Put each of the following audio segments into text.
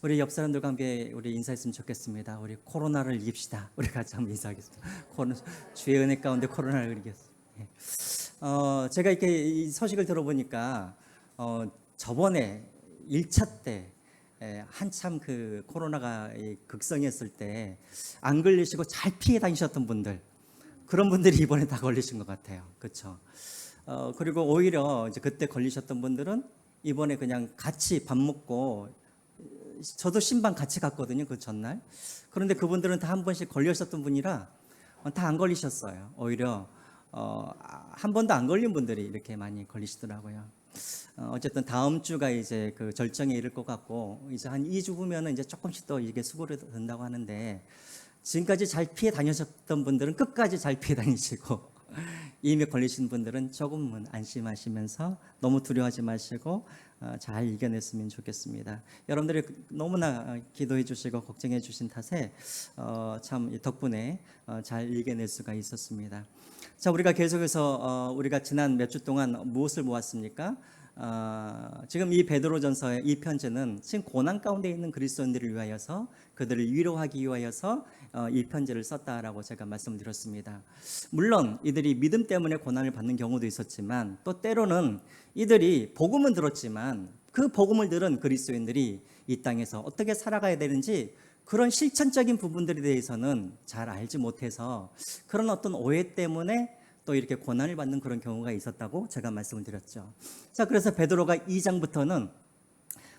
우리 옆 사람들과 함께 우리 인사했으면 좋겠습니다. 우리 코로나를 이깁시다. 우리 같이 한번 인사하겠습니다. 주의 은혜 가운데 코로나를 이겼습니다. 제가 이렇게 이 소식을 들어보니까 저번에 1차 때 한참 그 코로나가 극성했을 때 안 걸리시고 잘 피해 다니셨던 분들, 그런 분들이 이번에 다 걸리신 것 같아요. 그렇죠? 그리고 오히려 이제 그때 걸리셨던 분들은 이번에 그냥 같이 밥 먹고, 저도 신방 같이 갔거든요, 그 전날. 그런데 그분들은 다 한 번씩 걸리셨던 분이라 다 안 걸리셨어요. 오히려 한 번도 안 걸린 분들이 이렇게 많이 걸리시더라고요. 어쨌든 다음 주가 이제 그 절정에 이를 것 같고, 이제 한 2주 후면은 이제 조금씩 더 이게 수그러든다고 하는데, 지금까지 잘 피해 다니셨던 분들은 끝까지 잘 피해 다니시고, 이미 걸리신 분들은 조금은 안심하시면서 너무 두려워하지 마시고 잘 이겨냈으면 좋겠습니다. 여러분들이 너무나 기도해 주시고 걱정해 주신 탓에 참 덕분에 잘 이겨낼 수가 있었습니다. 자, 우리가 계속해서 우리가 지난 몇 주 동안 무엇을 보았습니까? 지금 이 베드로전서의 이 편지는 지금 고난 가운데 있는 그리스도인들을 위하여서, 그들을 위로하기 위하여서 이 편지를 썼다라고 제가 말씀드렸습니다. 물론 이들이 믿음 때문에 고난을 받는 경우도 있었지만, 또 때로는 이들이 복음은 들었지만 그 복음을 들은 그리스도인들이 이 땅에서 어떻게 살아가야 되는지 그런 실천적인 부분들에 대해서는 잘 알지 못해서 그런 어떤 오해 때문에 또 이렇게 고난을 받는 그런 경우가 있었다고 제가 말씀을 드렸죠. 자, 그래서 베드로가 2장부터는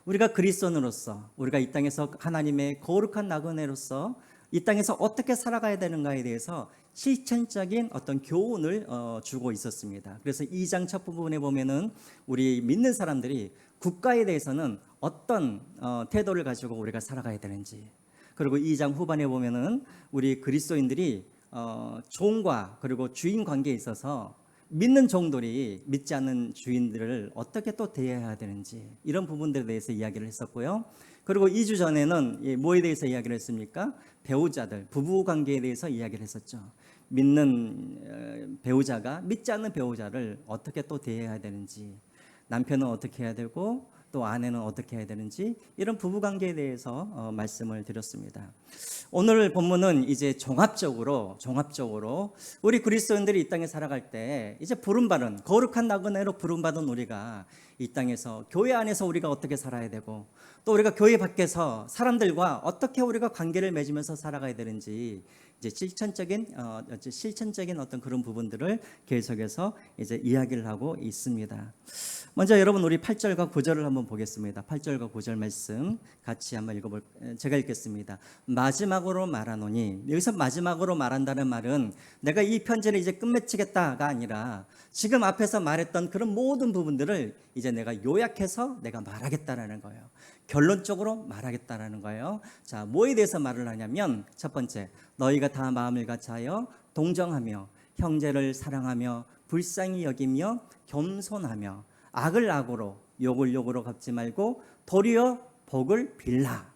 우리가 그리스도인으로서, 우리가 이 땅에서 하나님의 거룩한 나그네로서 이 땅에서 어떻게 살아가야 되는가에 대해서 실천적인 어떤 교훈을 주고 있었습니다. 그래서 2장 첫 부분에 보면은 우리 믿는 사람들이 국가에 대해서는 어떤 태도를 가지고 우리가 살아가야 되는지, 그리고 2장 후반에 보면은 우리 그리스도인들이 종과 그리고 주인 관계에 있어서 믿는 종들이 믿지 않는 주인들을 어떻게 또 대해야 되는지, 이런 부분들에 대해서 이야기를 했었고요. 그리고 2주 전에는 뭐에 대해서 이야기를 했습니까? 배우자들, 부부 관계에 대해서 이야기를 했었죠. 믿는 배우자가 믿지 않는 배우자를 어떻게 또 대해야 되는지, 남편은 어떻게 해야 되고 또 아내는 어떻게 해야 되는지, 이런 부부 관계에 대해서 말씀을 드렸습니다. 오늘 본문은 이제 종합적으로 우리 그리스도인들이 이 땅에 살아갈 때 이제 부름받은, 거룩한 나그네로 부름받은 우리가 이 땅에서 교회 안에서 우리가 어떻게 살아야 되고, 또 우리가 교회 밖에서 사람들과 어떻게 우리가 관계를 맺으면서 살아가야 되는지, 이제 실천적인 어떤 그런 부분들을 계속해서 이제 이야기를 하고 있습니다. 먼저 여러분, 우리 8절과 9절을 한번 보겠습니다. 8절과 9절 말씀 같이 한번 제가 읽겠습니다. 마지막으로 말하노니, 여기서 마지막으로 말한다는 말은 내가 이 편지를 이제 끝맺히겠다가 아니라 지금 앞에서 말했던 그런 모든 부분들을 이제 내가 요약해서 내가 말하겠다라는 거예요. 결론적으로 말하겠다라는 거예요. 자, 뭐에 대해서 말을 하냐면, 첫 번째, 너희가 다 마음을 같이하여 동정하며 형제를 사랑하며 불쌍히 여기며 겸손하며 악을 악으로 욕을 욕으로 갚지 말고 도리어 복을 빌라.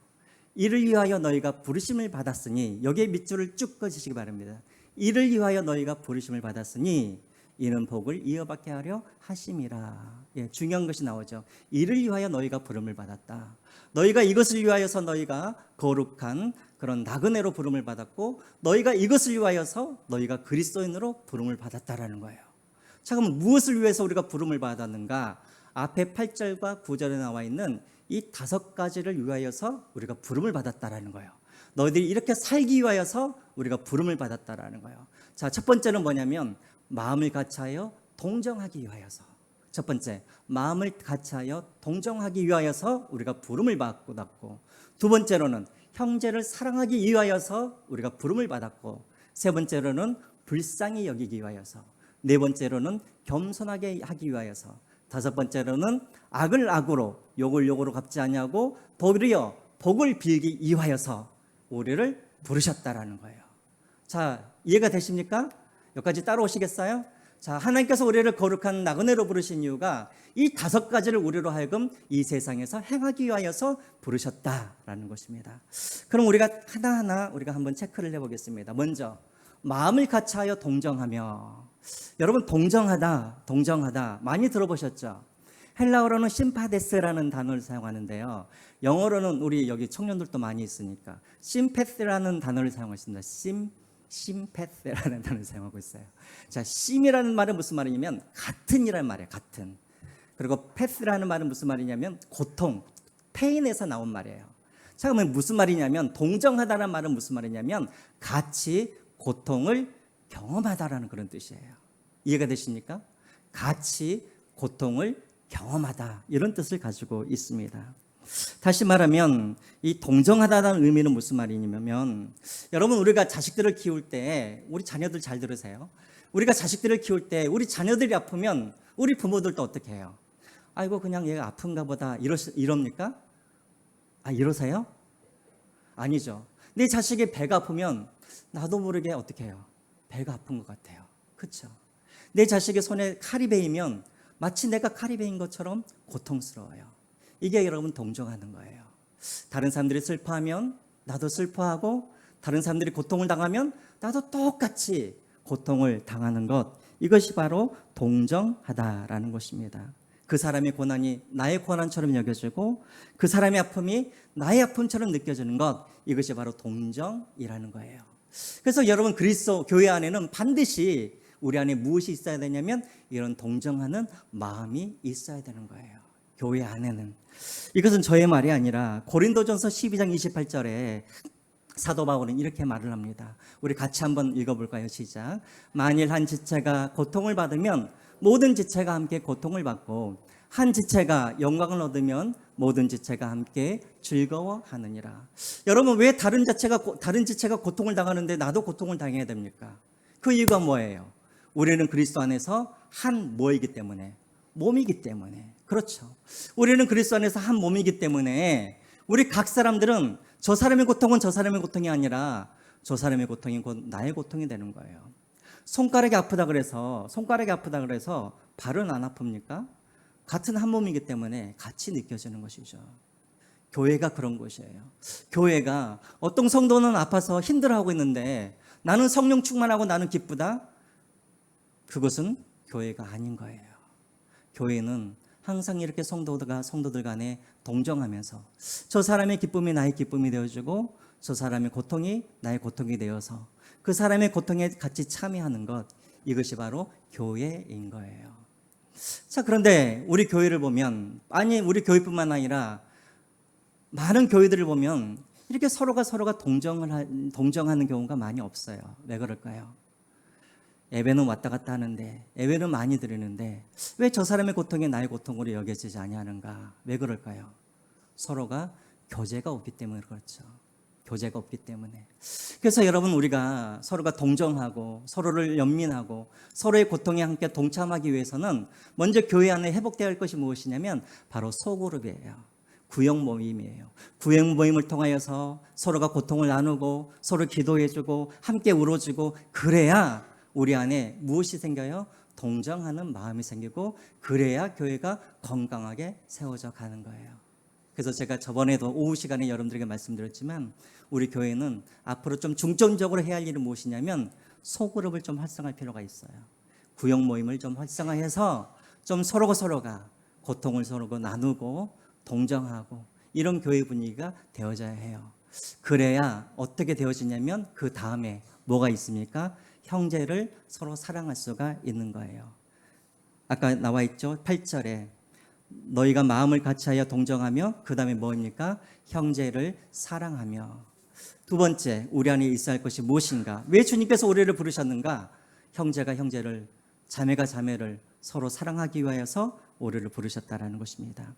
이를 위하여 너희가 부르심을 받았으니, 여기에 밑줄을 쭉 그으시기 바랍니다. 이를 위하여 너희가 부르심을 받았으니 이는 복을 이어받게 하려 하심이라. 중요한 것이 나오죠. 이를 위하여 너희가 부름을 받았다. 너희가 이것을 위하여서 너희가 거룩한 그런 나그네로 부름을 받았고, 너희가 이것을 위하여서 너희가 그리스도인으로 부름을 받았다라는 거예요. 자, 그럼 무엇을 위해서 우리가 부름을 받았는가? 앞에 8절과 9절에 나와 있는 이 5가지를 위하여서 우리가 부름을 받았다라는 거예요. 너희들이 이렇게 살기 위하여서 우리가 부름을 받았다라는 거예요. 자, 첫 번째는 뭐냐면 마음을 같이하여 동정하기 위하여서. 첫 번째, 마음을 같이하여 동정하기 위하여서 우리가 부름을 받았고, 두 번째로는 형제를 사랑하기 위하여서 우리가 부름을 받았고, 세 번째로는 불쌍히 여기기 위하여서, 네 번째로는 겸손하게 하기 위하여서, 다섯 번째로는 악을 악으로 욕을 욕으로 갚지 아니하고 도리어 복을 빌기 위하여서 우리를 부르셨다라는 거예요. 자, 이해가 되십니까? 여기까지 따라오시겠어요? 자, 하나님께서 우리를 거룩한 나그네로 부르신 이유가 이 5가지를 우리로 하여금 이 세상에서 행하기 위하여서 부르셨다라는 것입니다. 그럼 우리가 하나하나 우리가 한번 체크를 해보겠습니다. 먼저 마음을 같이하여 동정하며. 여러분, 동정하다 많이 들어보셨죠? 헬라어로는 심파데스라는 단어를 사용하는데요. 영어로는 우리 여기 청년들도 많이 있으니까 심패스라는 단어를 사용하십니다. 심패스라는 단어를 사용하고 있어요. 자, 심이라는 말은 무슨 말이냐면 같은이라는 말이에요. 같은. 그리고 패스라는 말은 무슨 말이냐면 고통, 페인에서 나온 말이에요. 자, 그러면 무슨 말이냐면 동정하다라는 말은 무슨 말이냐면 같이 고통을 경험하다라는 그런 뜻이에요. 이해가 되십니까? 같이 고통을 경험하다 이런 뜻을 가지고 있습니다. 다시 말하면 이 동정하다라는 의미는 무슨 말이냐면 여러분 우리가 자식들을 키울 때 우리 자녀들 잘 들으세요. 우리가 자식들을 키울 때 우리 자녀들이 아프면 우리 부모들도 어떻게 해요? 아이고 그냥 얘가 아픈가 보다 이럽니까? 아 이러세요? 아니죠. 내 자식이 배가 아프면 나도 모르게 어떻게 해요? 배가 아픈 것 같아요. 그렇죠? 내 자식의 손에 칼이 베이면 마치 내가 칼이 베인 것처럼 고통스러워요. 이게 여러분 동정하는 거예요. 다른 사람들이 슬퍼하면 나도 슬퍼하고 다른 사람들이 고통을 당하면 나도 똑같이 고통을 당하는 것, 이것이 바로 동정하다라는 것입니다. 그 사람의 고난이 나의 고난처럼 여겨지고 그 사람의 아픔이 나의 아픔처럼 느껴지는 것, 이것이 바로 동정이라는 거예요. 그래서 여러분 그리스도 교회 안에는 반드시 우리 안에 무엇이 있어야 되냐면 이런 동정하는 마음이 있어야 되는 거예요. 교회 안에는. 이것은 저의 말이 아니라 고린도전서 12장 28절에 사도 바울은 이렇게 말을 합니다. 우리 같이 한번 읽어볼까요? 시작. 만일 한 지체가 고통을 받으면 모든 지체가 함께 고통을 받고 한 지체가 영광을 얻으면 모든 지체가 함께 즐거워하느니라. 여러분 왜 다른 지체가 고통을 당하는데 나도 고통을 당해야 됩니까? 그 이유가 뭐예요? 우리는 그리스도 안에서 한 뭐이기 때문에? 몸이기 때문에. 그렇죠. 우리는 그리스도 안에서 한 몸이기 때문에 우리 각 사람들은 저 사람의 고통은 저 사람의 고통이 아니라 저 사람의 고통이 곧 나의 고통이 되는 거예요. 손가락이 아프다 그래서 발은 안 아픕니까? 같은 한 몸이기 때문에 같이 느껴지는 것이죠. 교회가 그런 곳이에요. 교회가 어떤 성도는 아파서 힘들어하고 있는데 나는 성령 충만하고 나는 기쁘다? 그것은 교회가 아닌 거예요. 교회는 항상 이렇게 성도들 간에 동정하면서 저 사람의 기쁨이 나의 기쁨이 되어주고 저 사람의 고통이 나의 고통이 되어서 그 사람의 고통에 같이 참여하는 것, 이것이 바로 교회인 거예요. 자, 그런데 우리 교회를 보면, 아니 우리 교회뿐만 아니라 많은 교회들을 보면 이렇게 서로가 동정하는 경우가 많이 없어요. 왜 그럴까요? 예배는 왔다 갔다 하는데, 예배는 많이 드리는데 왜 저 사람의 고통이 나의 고통으로 여겨지지 아니하는가? 왜 그럴까요? 서로가 교제가 없기 때문에 그렇죠. 교제가 없기 때문에. 그래서 여러분 우리가 서로가 동정하고 서로를 연민하고 서로의 고통에 함께 동참하기 위해서는 먼저 교회 안에 회복되어야 할 것이 무엇이냐면 바로 소그룹이에요. 구역 모임이에요. 구역 모임을 통하여서 서로가 고통을 나누고 서로 기도해주고 함께 울어주고, 그래야 우리 안에 무엇이 생겨요? 동정하는 마음이 생기고, 그래야 교회가 건강하게 세워져 가는 거예요. 그래서 제가 저번에도 오후 시간에 여러분들에게 말씀드렸지만 우리 교회는 앞으로 좀 중점적으로 해야 할 일은 무엇이냐면 소그룹을 좀 활성화할 필요가 있어요. 구역 모임을 좀 활성화해서 좀 서로가 고통을 서로 나누고 동정하고 이런 교회 분위기가 되어져야 해요. 그래야 어떻게 되어지냐면 그 다음에 뭐가 있습니까? 형제를 서로 사랑할 수가 있는 거예요. 아까 나와 있죠? 8절에 너희가 마음을 같이하여 동정하며, 그 다음에 뭐입니까? 형제를 사랑하며. 두 번째, 우리 안에 있어야 할 것이 무엇인가? 왜 주님께서 우리를 부르셨는가? 형제가 형제를, 자매가 자매를 서로 사랑하기 위하여서 우리를 부르셨다라는 것입니다.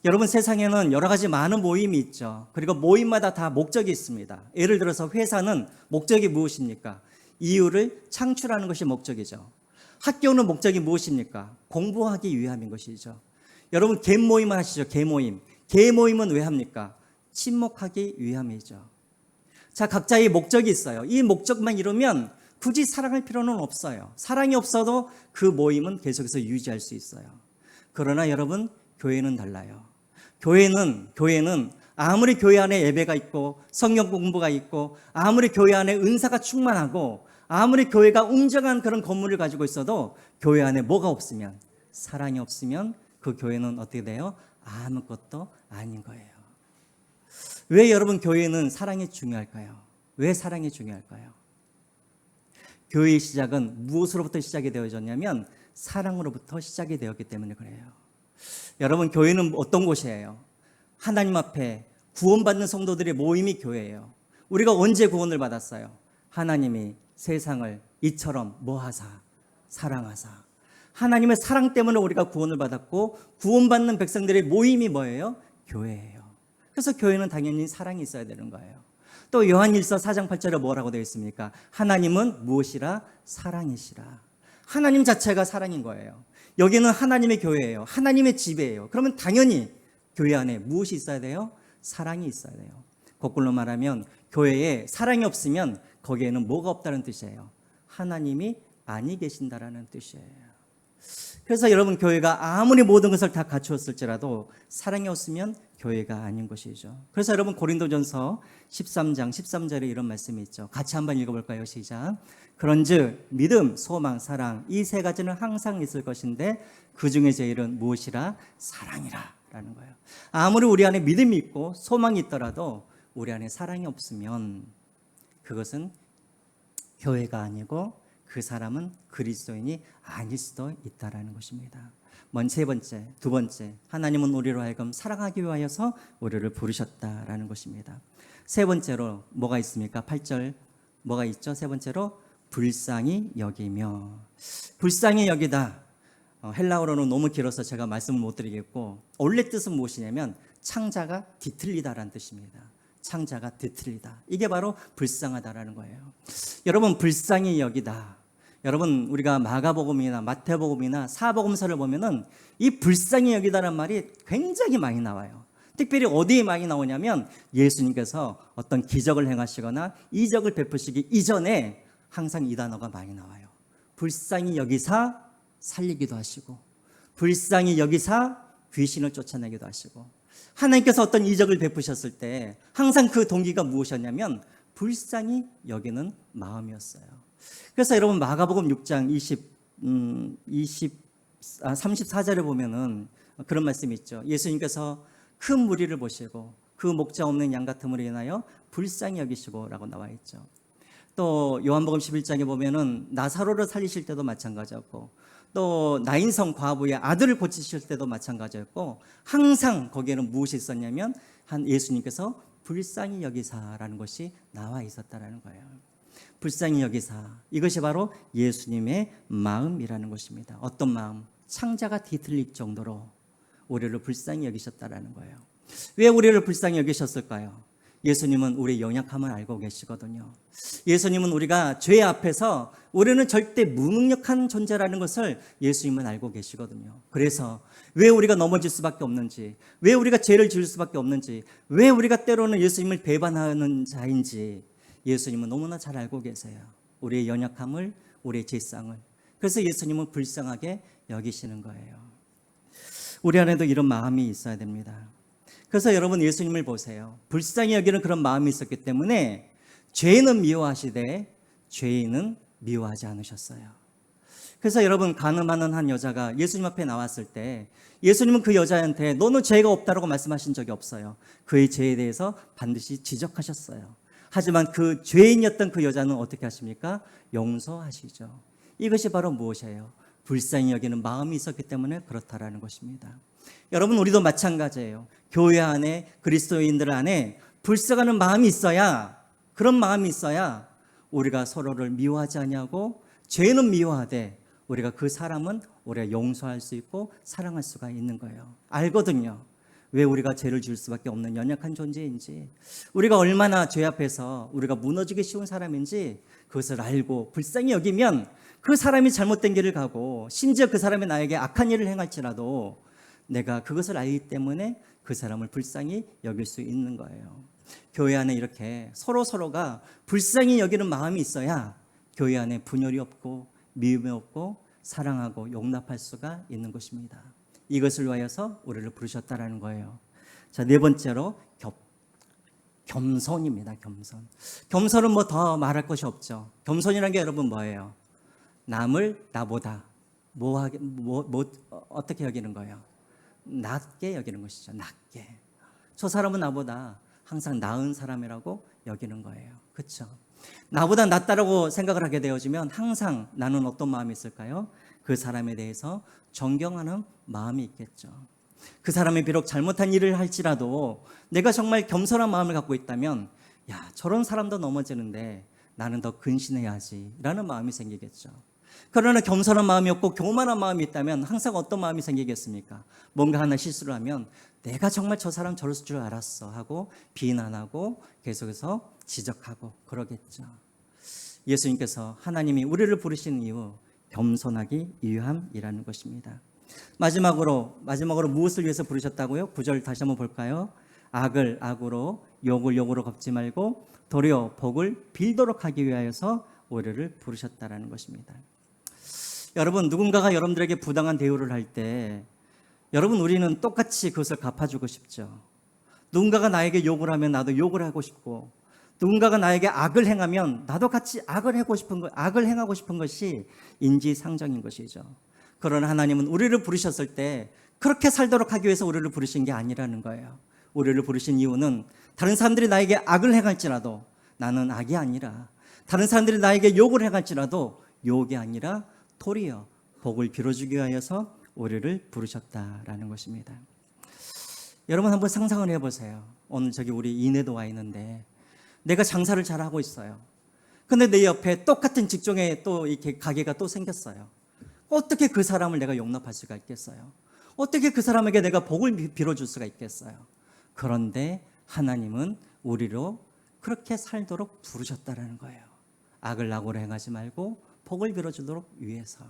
여러분 세상에는 여러 가지 많은 모임이 있죠. 그리고 모임마다 다 목적이 있습니다. 예를 들어서 회사는 목적이 무엇입니까? 이유를 창출하는 것이 목적이죠. 학교는 목적이 무엇입니까? 공부하기 위함인 것이죠. 여러분 개모임을 하시죠. 개모임은 왜 합니까? 친목하기 위함이죠. 자, 각자의 목적이 있어요. 이 목적만 이루면 굳이 사랑할 필요는 없어요. 사랑이 없어도 그 모임은 계속해서 유지할 수 있어요. 그러나 여러분 교회는 달라요. 교회는 아무리 교회 안에 예배가 있고 성경 공부가 있고 아무리 교회 안에 은사가 충만하고 아무리 교회가 웅장한 그런 건물을 가지고 있어도 교회 안에 뭐가 없으면, 사랑이 없으면 그 교회는 어떻게 돼요? 아무것도 아닌 거예요. 왜 여러분 교회는 사랑이 중요할까요? 왜 사랑이 중요할까요? 교회의 시작은 무엇으로부터 시작이 되어졌냐면 사랑으로부터 시작이 되었기 때문에 그래요. 여러분 교회는 어떤 곳이에요? 하나님 앞에 구원받는 성도들의 모임이 교회예요. 우리가 언제 구원을 받았어요? 하나님이 세상을 이처럼 뭐하사? 사랑하사. 하나님의 사랑 때문에 우리가 구원을 받았고 구원받는 백성들의 모임이 뭐예요? 교회예요. 그래서 교회는 당연히 사랑이 있어야 되는 거예요. 또 요한일서 4장 8절에 뭐라고 되어 있습니까? 하나님은 무엇이라? 사랑이시라. 하나님 자체가 사랑인 거예요. 여기는 하나님의 교회예요. 하나님의 집이에요. 그러면 당연히 교회 안에 무엇이 있어야 돼요? 사랑이 있어야 돼요. 거꾸로 말하면 교회에 사랑이 없으면 거기에는 뭐가 없다는 뜻이에요? 하나님이 아니 계신다라는 뜻이에요. 그래서 여러분 교회가 아무리 모든 것을 다 갖추었을지라도 사랑이 없으면 교회가 아닌 것이죠. 그래서 여러분 고린도전서 13장 13절에 이런 말씀이 있죠. 같이 한번 읽어볼까요? 시작. 그런즉 믿음, 소망, 사랑 이 세 가지는 항상 있을 것인데 그 중에 제일은 무엇이라? 사랑이라 라는 거예요. 아무리 우리 안에 믿음이 있고 소망이 있더라도 우리 안에 사랑이 없으면 그것은 교회가 아니고 그 사람은 그리스도인이 아닐 수도 있다라는 것입니다. 세 번째, 두 번째, 하나님은 우리로 하여금 사랑하기 위하여서 우리를 부르셨다라는 것입니다. 세 번째로 뭐가 있습니까? 8절 뭐가 있죠? 세 번째로 불쌍히 여기며. 불쌍히 여기다. 헬라어로는 너무 길어서 제가 말씀을 못 드리겠고 원래 뜻은 무엇이냐면 창자가 뒤틀리다라는 뜻입니다. 창자가 뒤틀리다. 이게 바로 불쌍하다라는 거예요. 여러분 불쌍히 여기다. 여러분 우리가 마가복음이나 마태복음이나 사복음서를 보면은 이 불쌍히 여기다라는 말이 굉장히 많이 나와요. 특별히 어디에 많이 나오냐면 예수님께서 어떤 기적을 행하시거나 이적을 베푸시기 이전에 항상 이 단어가 많이 나와요. 불쌍히 여기사 살리기도 하시고 불쌍히 여기사 귀신을 쫓아내기도 하시고 하나님께서 어떤 이적을 베푸셨을 때 항상 그 동기가 무엇이었냐면 불쌍히 여기는 마음이었어요. 그래서 여러분 마가복음 6장 34절에 보면은 그런 말씀이 있죠. 예수님께서 큰 무리를 보시고 그 목자 없는 양 같음으로 인하여 불쌍히 여기시고 라고 나와 있죠. 또 요한복음 11장에 보면은 나사로를 살리실 때도 마찬가지였고 또 나인성 과부의 아들을 고치실 때도 마찬가지였고 항상 거기에는 무엇이 있었냐면 한 예수님께서 불쌍히 여기사라는 것이 나와 있었다라는 거예요. 불쌍히 여기사, 이것이 바로 예수님의 마음이라는 것입니다. 어떤 마음? 창자가 뒤틀릴 정도로 우리를 불쌍히 여기셨다라는 거예요. 왜 우리를 불쌍히 여기셨을까요? 예수님은 우리의 연약함을 알고 계시거든요. 예수님은 우리가 죄 앞에서 우리는 절대 무능력한 존재라는 것을 예수님은 알고 계시거든요. 그래서 왜 우리가 넘어질 수밖에 없는지, 왜 우리가 죄를 지을 수밖에 없는지, 왜 우리가 때로는 예수님을 배반하는 자인지 예수님은 너무나 잘 알고 계세요. 우리의 연약함을, 우리의 죄상을. 그래서 예수님은 불쌍하게 여기시는 거예요. 우리 안에도 이런 마음이 있어야 됩니다. 그래서 여러분 예수님을 보세요. 불쌍히 여기는 그런 마음이 있었기 때문에 죄인은 미워하시되 죄인은 미워하지 않으셨어요. 그래서 여러분 간음하는 한 여자가 예수님 앞에 나왔을 때 예수님은 그 여자한테 너는 죄가 없다라고 말씀하신 적이 없어요. 그의 죄에 대해서 반드시 지적하셨어요. 하지만 그 죄인이었던 그 여자는 어떻게 하십니까? 용서하시죠. 이것이 바로 무엇이에요? 불쌍히 여기는 마음이 있었기 때문에 그렇다라는 것입니다. 여러분 우리도 마찬가지예요. 교회 안에 그리스도인들 안에 불쌍하는 마음이 있어야, 그런 마음이 있어야 우리가 서로를 미워하지 아니하고 죄는 미워하되 우리가 그 사람은 우리가 용서할 수 있고 사랑할 수가 있는 거예요. 알거든요. 왜 우리가 죄를 지을 수밖에 없는 연약한 존재인지, 우리가 얼마나 죄 앞에서 우리가 무너지기 쉬운 사람인지 그것을 알고 불쌍히 여기면 그 사람이 잘못된 길을 가고 심지어 그 사람이 나에게 악한 일을 행할지라도 내가 그것을 알기 때문에 그 사람을 불쌍히 여길 수 있는 거예요. 교회 안에 이렇게 서로가 불쌍히 여기는 마음이 있어야 교회 안에 분열이 없고 미움이 없고 사랑하고 용납할 수가 있는 것입니다. 이것을 위하여서 우리를 부르셨다라는 거예요. 자, 네 번째로 겸손입니다. 겸손은 뭐 더 말할 것이 없죠. 겸손이라는 게 여러분 뭐예요? 남을 나보다 어떻게 여기는 거예요? 낮게 여기는 것이죠. 낮게. 저 사람은 나보다 항상 나은 사람이라고 여기는 거예요. 그렇죠? 나보다 낫다라고 생각을 하게 되어지면 항상 나는 어떤 마음이 있을까요? 그 사람에 대해서 존경하는 마음이 있겠죠. 그 사람이 비록 잘못한 일을 할지라도 내가 정말 겸손한 마음을 갖고 있다면 야, 저런 사람도 넘어지는데 나는 더 근신해야지 라는 마음이 생기겠죠. 그러나 겸손한 마음이 없고 교만한 마음이 있다면 항상 어떤 마음이 생기겠습니까? 뭔가 하나 실수를 하면 내가 정말 저 사람 저럴 줄 알았어 하고 비난하고 계속해서 지적하고 그러겠죠. 예수님께서 하나님이 우리를 부르시는 이유 겸손하기 위함이라는 것입니다. 마지막으로 무엇을 위해서 부르셨다고요? 9절 다시 한번 볼까요? 악을 악으로 욕을 욕으로 갚지 말고 도리어 복을 빌도록 하기 위하여서 우리를 부르셨다라는 것입니다. 여러분, 누군가가 여러분들에게 부당한 대우를 할 때 여러분 우리는 똑같이 그것을 갚아주고 싶죠. 누군가가 나에게 욕을 하면 나도 욕을 하고 싶고 누군가가 나에게 악을 행하면 나도 같이 악을 행하고 싶은 것이 인지상정인 것이죠. 그러나 하나님은 우리를 부르셨을 때 그렇게 살도록 하기 위해서 우리를 부르신 게 아니라는 거예요. 우리를 부르신 이유는 다른 사람들이 나에게 악을 행할지라도 나는 악이 아니라 다른 사람들이 나에게 욕을 행할지라도 욕이 아니라 도리어 복을 빌어주기 위하여서 우리를 부르셨다라는 것입니다. 여러분 한번 상상을 해보세요. 오늘 저기 우리 이내도 와 있는데 내가 장사를 잘하고 있어요. 근데 내 옆에 똑같은 직종에 또 이렇게 가게가 또 생겼어요. 어떻게 그 사람을 내가 용납할 수가 있겠어요? 어떻게 그 사람에게 내가 복을 빌어줄 수가 있겠어요? 그런데 하나님은 우리로 그렇게 살도록 부르셨다라는 거예요. 악을 악으로 행하지 말고 복을 빌어주도록 위해서.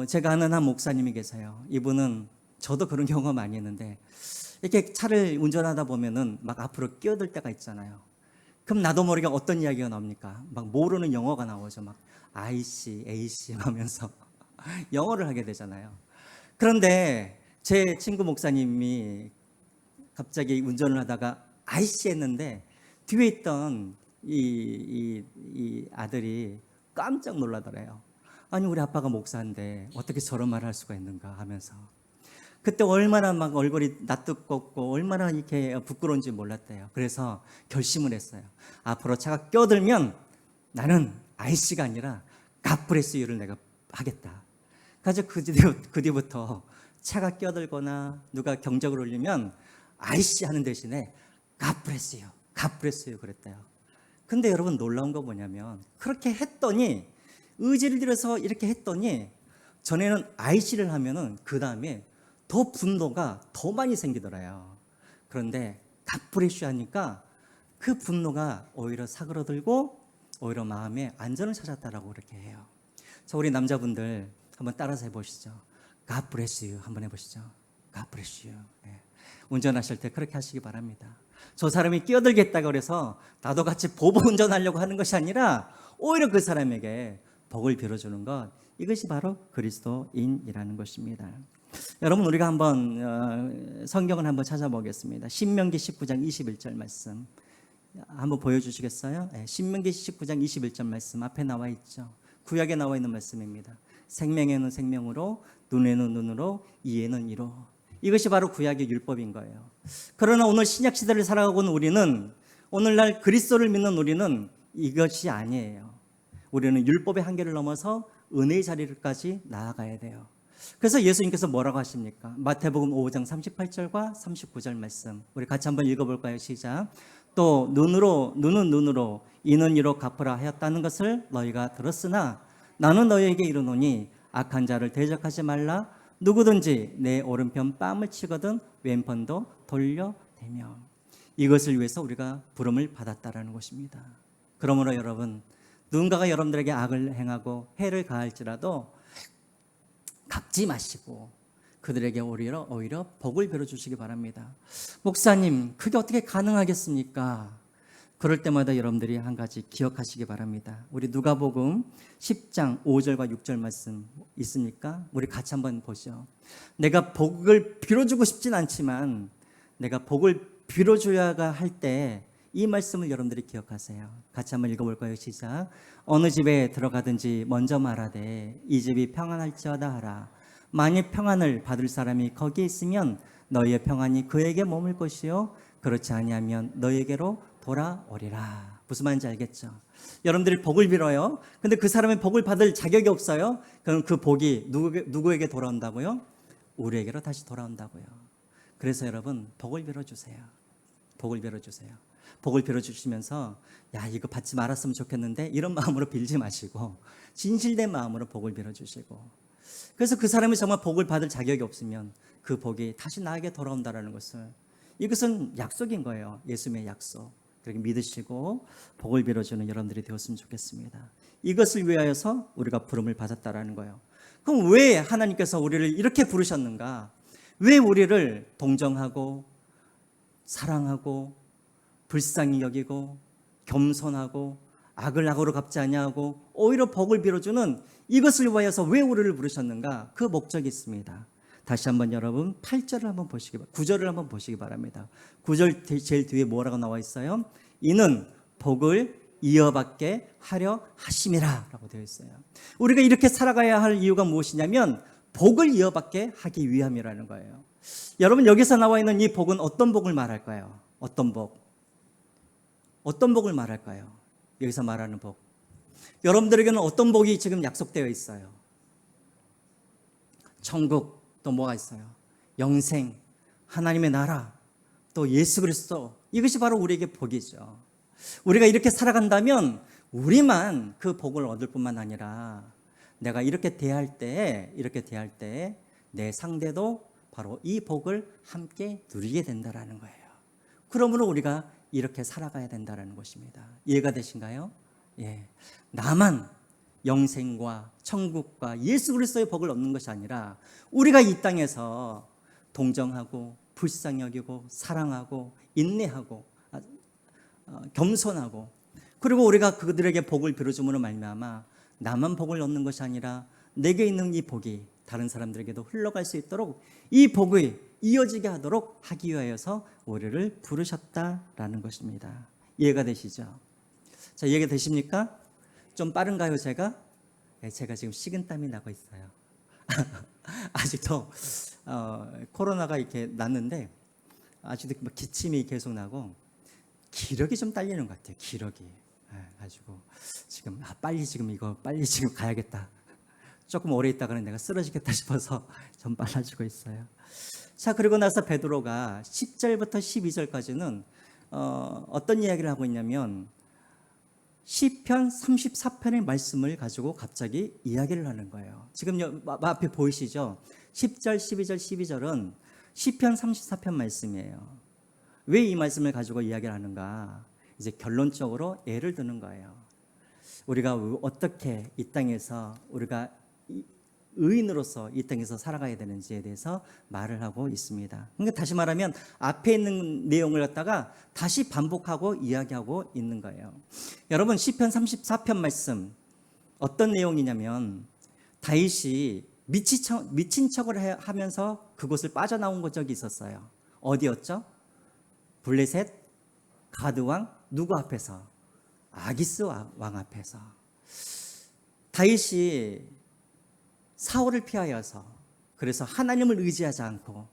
제가 아는 한 목사님이 계세요. 이분은 저도 그런 경우가 많이 있는데 이렇게 차를 운전하다 보면은 막 앞으로 끼어들 때가 있잖아요. 그럼 나도 모르게 어떤 이야기가 나옵니까? 막 모르는 영어가 나오죠. 막 IC, AC 하면서 영어를 하게 되잖아요. 그런데 제 친구 목사님이 갑자기 운전을 하다가 IC 했는데 뒤에 있던 이 아들이 깜짝 놀라더래요. 아니 우리 아빠가 목사인데 어떻게 저런 말을 할 수가 있는가 하면서 그때 얼마나 막 얼굴이 낯뜨겁고 얼마나 이렇게 부끄러운지 몰랐대요. 그래서 결심을 했어요. 앞으로 차가 껴들면 나는 IC가 아니라 갓브레스유를 내가 하겠다. 그래서 그 뒤부터 차가 껴들거나 누가 경적을 울리면 IC 하는 대신에 갓브레스유 그랬대요. 근데 여러분 놀라운 거 뭐냐면 그렇게 했더니 의지를 들여서 이렇게 했더니 전에는 IC를 하면은 그 다음에 더 분노가 더 많이 생기더라요. 그런데 갓브레슈 하니까 그 분노가 오히려 사그러들고 오히려 마음에 안전을 찾았다라고 그렇게 해요. 자, 우리 남자분들 한번 따라서 해보시죠. God bless you 한번 해보시죠. God bless you. 네. 운전하실 때 그렇게 하시기 바랍니다. 저 사람이 끼어들겠다고 그래서 나도 같이 보복 운전하려고 하는 것이 아니라 오히려 그 사람에게 복을 빌어주는 것, 이것이 바로 그리스도인이라는 것입니다. 여러분 우리가 한번 성경을 한번 찾아보겠습니다. 신명기 19장 21절 말씀 한번 보여주시겠어요? 네, 신명기 19장 21절 말씀 앞에 나와 있죠. 구약에 나와 있는 말씀입니다. 생명에는 생명으로, 눈에는 눈으로, 이에는 이로. 이것이 바로 구약의 율법인 거예요. 그러나 오늘 신약 시대를 살아가고 있는 우리는, 오늘날 그리스도를 믿는 우리는 이것이 아니에요. 우리는 율법의 한계를 넘어서 은혜의 자리까지 나아가야 돼요. 그래서 예수님께서 뭐라고 하십니까? 마태복음 5장 38절과 39절 말씀 우리 같이 한번 읽어볼까요? 시작. 또 눈은 눈으로 이는 이로 갚으라 하였다는 것을 너희가 들었으나 나는 너희에게 이르노니 악한 자를 대적하지 말라. 누구든지 내 오른편 뺨을 치거든 왼편도 돌려대며. 이것을 위해서 우리가 부름을 받았다라는 것입니다. 그러므로 여러분, 누군가가 여러분들에게 악을 행하고 해를 가할지라도 갚지 마시고 그들에게 오히려 복을 빌어주시기 바랍니다. 목사님, 그게 어떻게 가능하겠습니까? 그럴 때마다 여러분들이 한 가지 기억하시기 바랍니다. 우리 누가복음 10장 5절과 6절 말씀 있습니까? 우리 같이 한번 보죠. 내가 복을 빌어주고 싶진 않지만 내가 복을 빌어줘야 할 때 이 말씀을 여러분들이 기억하세요. 같이 한번 읽어볼까요? 시작. 어느 집에 들어가든지 먼저 말하되 이 집이 평안할지어다 하라. 만일 평안을 받을 사람이 거기에 있으면 너희의 평안이 그에게 머물 것이요 그렇지 아니하면 너희에게로 돌아오리라. 무슨 말인지 알겠죠? 여러분들이 복을 빌어요. 근데 그 사람의 복을 받을 자격이 없어요. 그럼 그 복이 누구에게 돌아온다고요? 우리에게로 다시 돌아온다고요. 그래서 여러분 복을 빌어주세요. 복을 빌어주세요. 복을 빌어주시면서 야 이거 받지 말았으면 좋겠는데 이런 마음으로 빌지 마시고 진실된 마음으로 복을 빌어주시고, 그래서 그 사람이 정말 복을 받을 자격이 없으면 그 복이 다시 나에게 돌아온다는 것을, 이것은 약속인 거예요. 예수님의 약속. 그렇게 믿으시고 복을 빌어주는 여러분들이 되었으면 좋겠습니다. 이것을 위하여서 우리가 부름을 받았다라는 거예요. 그럼 왜 하나님께서 우리를 이렇게 부르셨는가? 왜 우리를 동정하고 사랑하고 불쌍히 여기고 겸손하고 악을 악으로 갚지 아니하고 오히려 복을 빌어주는 이것을 위하여서 왜 우리를 부르셨는가? 그 목적이 있습니다. 다시 한번 여러분 8절을 한번 보시기 바랍니다. 9절을 한번 보시기 바랍니다. 9절 제일 뒤에 뭐라고 나와 있어요? 이는 복을 이어받게 하려 하심이라 라고 되어 있어요. 우리가 이렇게 살아가야 할 이유가 무엇이냐면 복을 이어받게 하기 위함이라는 거예요. 여러분 여기서 나와 있는 이 복은 어떤 복을 말할까요? 어떤 복? 어떤 복을 말할까요? 여기서 말하는 복. 여러분들에게는 어떤 복이 지금 약속되어 있어요? 천국, 또 뭐가 있어요? 영생, 하나님의 나라, 또 예수 그리스도. 이것이 바로 우리에게 복이죠. 우리가 이렇게 살아간다면 우리만 그 복을 얻을 뿐만 아니라 내가 이렇게 대할 때 내 상대도 바로 이 복을 함께 누리게 된다라는 거예요. 그러므로 우리가 이렇게 살아가야 된다는 것입니다. 이해가 되신가요? 예. 나만 영생과 천국과 예수 그리스도의 복을 얻는 것이 아니라 우리가 이 땅에서 동정하고 불쌍히 여기고 사랑하고 인내하고 겸손하고, 그리고 우리가 그들에게 복을 빌어줌으로 말미암아 나만 복을 얻는 것이 아니라 내게 있는 이 복이 다른 사람들에게도 흘러갈 수 있도록 이 복이 이어지게 하도록 하기 위하여서 우리를 부르셨다라는 것입니다. 이해가 되시죠? 자, 이해가 되십니까? 좀 빠른가요, 제가? 네, 제가 지금 식은땀이 나고 있어요. 아직도 코로나가 이렇게 났는데 아직도 기침이 계속 나고 기력이 좀 딸리는 것 같아요. 기력이. 가지고 지금 빨리 지금 가야겠다. 조금 오래 있다가는 내가 쓰러지겠다 싶어서 좀 빨라지고 있어요. 자, 그리고 나서 베드로가 10절부터 12절까지는 어떤 이야기를 하고 있냐면 시편 34편의 말씀을 가지고 갑자기 이야기를 하는 거예요. 지금 앞에 보이시죠? 10절, 12절, 12절은 시편 34편 말씀이에요. 왜 이 말씀을 가지고 이야기를 하는가? 이제 결론적으로 예를 드는 거예요. 우리가 어떻게 이 땅에서 우리가 의인으로서 이 땅에서 살아가야 되는지에 대해서 말을 하고 있습니다. 그러니까 다시 말하면 앞에 있는 내용을 갖다가 다시 반복하고 이야기하고 있는 거예요. 여러분 시편 34편 말씀 어떤 내용이냐면 다윗이 미친 척을 하면서 그곳을 빠져나온 적이 있었어요. 어디였죠? 블레셋 가드 왕 누구 앞에서? 아기스 왕 앞에서. 다윗이 사울을 피하여서, 그래서 하나님을 의지하지 않고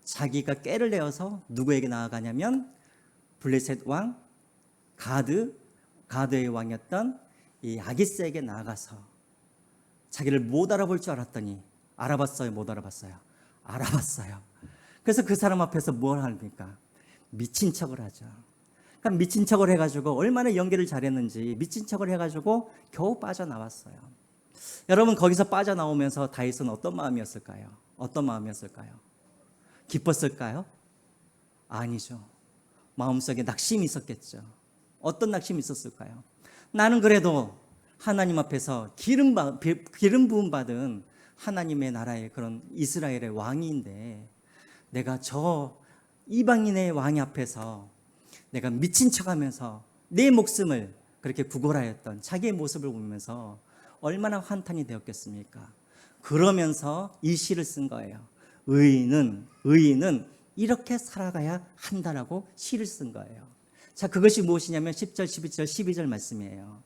자기가 꾀를 내어서 누구에게 나아가냐면 블레셋 왕 가드의 왕이었던 이 아기스에게 나아가서 자기를 못 알아볼 줄 알았더니 알아봤어요? 못 알아봤어요? 알아봤어요. 그래서 그 사람 앞에서 뭘 합니까? 미친 척을 하죠. 그러니까 미친 척을 해가지고 얼마나 연기를 잘했는지 미친 척을 해가지고 겨우 빠져나왔어요. 여러분 거기서 빠져나오면서 다윗은 어떤 마음이었을까요? 어떤 마음이었을까요? 기뻤을까요? 아니죠. 마음속에 낙심이 있었겠죠. 어떤 낙심이 있었을까요? 나는 그래도 하나님 앞에서 기름 부음 받은 하나님의 나라의 그런 이스라엘의 왕인데 내가 저 이방인의 왕 앞에서 내가 미친 척하면서 내 목숨을 그렇게 구걸하였던 자기의 모습을 보면서 얼마나 환탄이 되었겠습니까? 그러면서 이 시를 쓴 거예요. 의인은 이렇게 살아가야 한다라고 시를 쓴 거예요. 자, 그것이 무엇이냐면 10절, 11절, 12절 말씀이에요.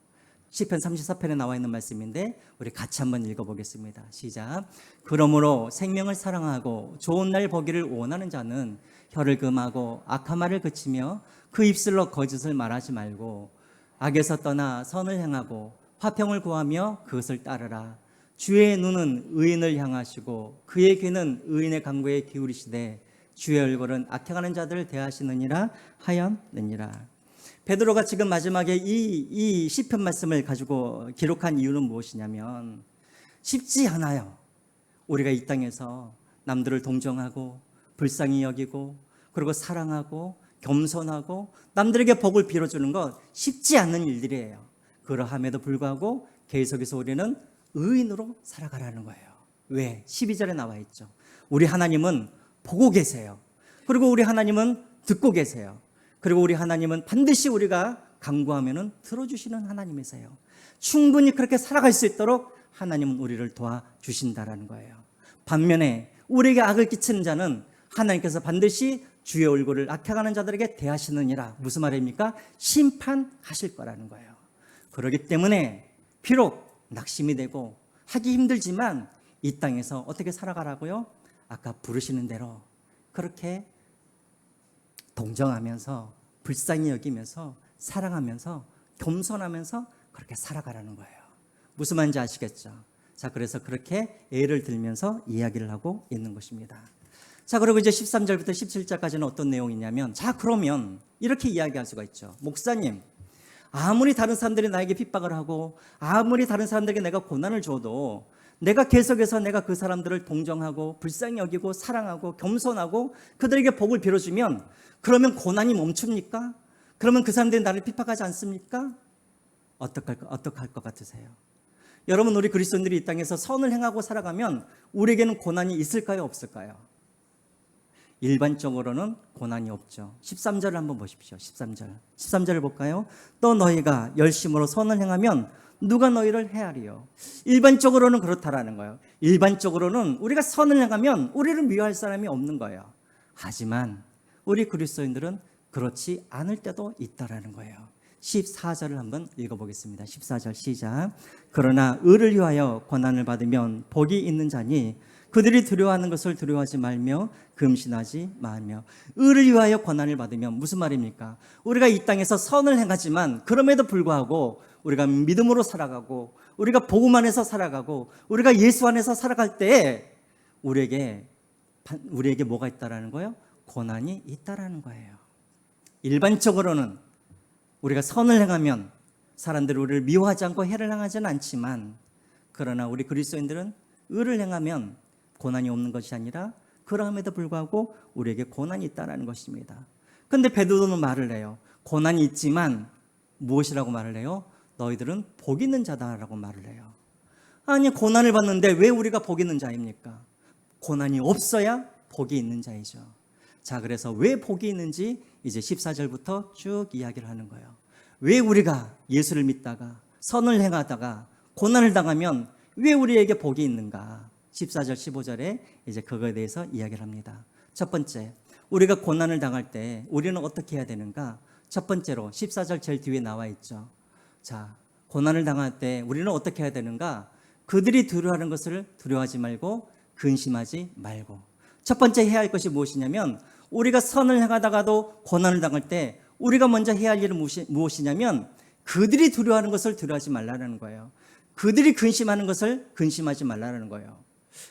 시편 34편에 나와 있는 말씀인데 우리 같이 한번 읽어보겠습니다. 시작. 그러므로 생명을 사랑하고 좋은 날 보기를 원하는 자는 혀를 금하고 악한 말을 그치며 그 입술로 거짓을 말하지 말고 악에서 떠나 선을 행하고 화평을 구하며 그것을 따르라. 주의 눈은 의인을 향하시고 그의 귀는 의인의 간구에 기울이시되 주의 얼굴은 악행하는 자들을 대하시느니라 하였느니라. 베드로가 지금 마지막에 이 시편 말씀을 가지고 기록한 이유는 무엇이냐면 쉽지 않아요. 우리가 이 땅에서 남들을 동정하고 불쌍히 여기고 그리고 사랑하고 겸손하고 남들에게 복을 빌어주는 것 쉽지 않은 일들이에요. 그러함에도 불구하고 계속해서 우리는 의인으로 살아가라는 거예요. 왜? 12절에 나와 있죠. 우리 하나님은 보고 계세요. 그리고 우리 하나님은 듣고 계세요. 그리고 우리 하나님은 반드시 우리가 간구하면 들어주시는 하나님이세요. 충분히 그렇게 살아갈 수 있도록 하나님은 우리를 도와주신다라는 거예요. 반면에 우리에게 악을 끼치는 자는 하나님께서 반드시 주의 얼굴을 악행하는 자들에게 대하시느니라. 무슨 말입니까? 심판하실 거라는 거예요. 그렇기 때문에 비록 낙심이 되고 하기 힘들지만 이 땅에서 어떻게 살아가라고요? 아까 부르시는 대로 그렇게 동정하면서 불쌍히 여기면서 사랑하면서 겸손하면서 그렇게 살아가라는 거예요. 무슨 말인지 아시겠죠? 자, 그래서 그렇게 예를 들면서 이야기를 하고 있는 것입니다. 자, 그리고 이제 13절부터 17절까지는 어떤 내용이냐면, 자, 그러면 이렇게 이야기할 수가 있죠. 목사님, 아무리 다른 사람들이 나에게 핍박을 하고 아무리 다른 사람들에게 내가 고난을 줘도 내가 계속해서 내가 그 사람들을 동정하고 불쌍히 여기고 사랑하고 겸손하고 그들에게 복을 빌어주면 그러면 고난이 멈춥니까? 그러면 그 사람들이 나를 핍박하지 않습니까? 어떡할 것 같으세요? 여러분, 우리 그리스도인들이 이 땅에서 선을 행하고 살아가면 우리에게는 고난이 있을까요? 없을까요? 일반적으로는 고난이 없죠. 13절을 한번 보십시오. 13절을 볼까요? 또 너희가 열심으로 선을 행하면 누가 너희를 헤아리요? 일반적으로는 그렇다라는 거예요. 일반적으로는 우리가 선을 행하면 우리를 미워할 사람이 없는 거예요. 하지만 우리 그리스도인들은 그렇지 않을 때도 있다라는 거예요. 14절을 한번 읽어보겠습니다. 14절 시작. 그러나 의를 위하여 고난을 받으면 복이 있는 자니 그들이 두려워하는 것을 두려워하지 말며 금신하지 말며. 의를 위하여 고난을 받으면 무슨 말입니까? 우리가 이 땅에서 선을 행하지만 그럼에도 불구하고 우리가 믿음으로 살아가고 우리가 복음 안에서 살아가고 우리가 예수 안에서 살아갈 때에 우리에게 뭐가 있다라는 거예요? 고난이 있다라는 거예요. 일반적으로는 우리가 선을 행하면 사람들이 우리를 미워하지 않고 해를 당하지는 않지만, 그러나 우리 그리스도인들은 의를 행하면 고난이 없는 것이 아니라 그럼에도 불구하고 우리에게 고난이 있다는 것입니다. 그런데 베드로는 말을 해요. 고난이 있지만 무엇이라고 말을 해요? 너희들은 복 있는 자다라고 말을 해요. 아니, 고난을 받는데 왜 우리가 복 있는 자입니까? 고난이 없어야 복이 있는 자이죠. 자, 그래서 왜 복이 있는지 이제 14절부터 쭉 이야기를 하는 거예요. 왜 우리가 예수를 믿다가 선을 행하다가 고난을 당하면 왜 우리에게 복이 있는가? 14절 15절에 이제 그거에 대해서 이야기를 합니다. 첫 번째, 우리가 고난을 당할 때 우리는 어떻게 해야 되는가? 첫 번째로 14절 제일 뒤에 나와 있죠. 자, 고난을 당할 때 우리는 어떻게 해야 되는가? 그들이 두려워하는 것을 두려워하지 말고 근심하지 말고. 첫 번째 해야 할 것이 무엇이냐면, 우리가 선을 행하다가도 고난을 당할 때 우리가 먼저 해야 할 일은 무엇이냐면 그들이 두려워하는 것을 두려워하지 말라는 거예요. 그들이 근심하는 것을 근심하지 말라는 거예요.